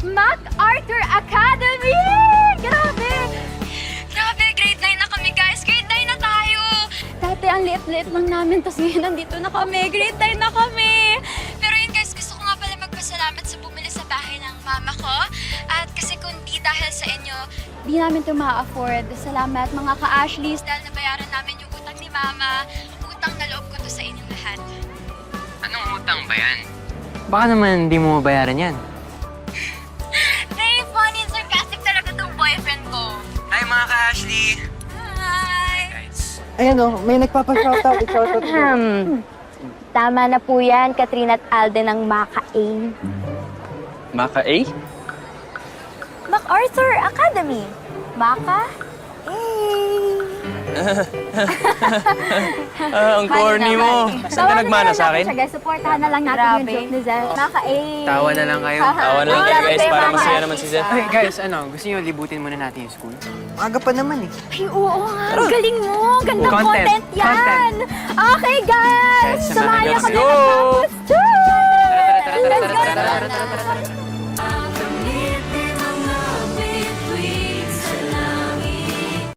MacArthur Academy! Grabe! Grabe, grade 9 na kami, guys. Grade 9 na tayo. Dati ang liit-liit lang namin, tapos ngayon nandito na kami. Grade 9 na kami! Pero yun, guys, gusto ko nga pala magpasalamat sa bumili sa bahay ng mama ko. At kasi kung di dahil sa inyo, Di namin ito ma-afford. Salamat mga ka-Ashleys. dahil nabayaran namin yung utang ni mama, utang na loob ko to sa inyong lahat. Anong utang ba yan? Baka naman hindi mo mabayaran yan. Very funny and sarcastic talaga tong boyfriend ko. Hi mga ka-Ashley! Hi! Guys. Ayan o, may nagpapa-shoutout. I-shoutout mo. Tama na po yan, Katrina at Alden ng Maka-A. Maka A? MacArthur Academy. Maka-A. Ang corny mo. Saan ka nagmana sa akin? Guys, supportahan na lang natin yung joke ni Zef. Maka-A. Tawa na lang kayo. Tawa na lang kayo guys para masaya naman si Zef. Hey guys, gusto niyo libutin muna natin yung school? Aga pa naman eh. Ay, oo nga. Ang galing mo. Gandang Content. content yan. Okay, guys. Guys, samahan Samahan niyo niyo kami kami. ng campus tour. Tara, tara, tara, Let's tara, go. tara, tara, tara, tara, tara.